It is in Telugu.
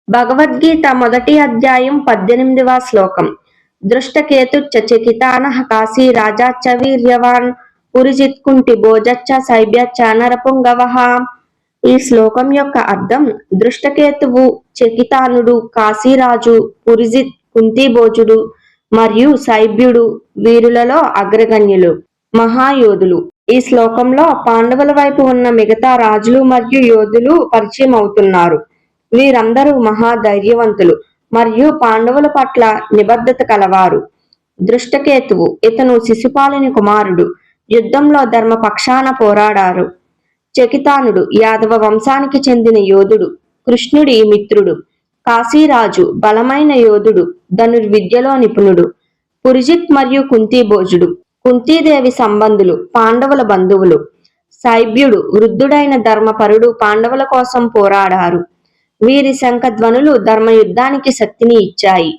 భగవద్గీత మొదటి అధ్యాయం 18వ శ్లోకం. దృష్టకేతుశ్చ చకితానః కాశీ రాజాచ్చ వీర్యవాన్ పురిజిత్కుంటి భోజచ్చ సైభ్యచ్చ నరపుంగవః. ఈ శ్లోకం యొక్క అర్థం, దృష్టకేతువు, చకితానుడు, కాశీరాజు, పురిజిత్, కుంతిభోజుడు మరియు సైభ్యుడు వీరులలో అగ్రగణ్యులు, మహాయోధులు. ఈ శ్లోకంలో పాండవుల వైపు ఉన్న మిగతా రాజులు మరియు యోధులు పరిచయం అవుతున్నారు. వీరందరూ మహాధైర్యవంతులు మరియు పాండవుల పట్ల నిబద్ధత కలవారు. దృష్టకేతువు, ఇతను శిశుపాలుని కుమారుడు, యుద్ధంలో ధర్మపక్షాన పోరాడారు. చకితానుడు యాదవ వంశానికి చెందిన యోధుడు, కృష్ణుడి మిత్రుడు. కాశీరాజు బలమైన యోధుడు, ధనుర్విద్యలో నిపుణుడు. పురిజిత్ మరియు కుంతిభోజుడు కుంతీదేవి సంబంధులు, పాండవుల బంధువులు. సైభ్యుడు వృద్ధుడైన ధర్మపరుడు, పాండవుల కోసం పోరాడారు. వీరి శంఖధ్వనులు ధర్మయుద్ధానికి శక్తిని ఇచ్చాయి.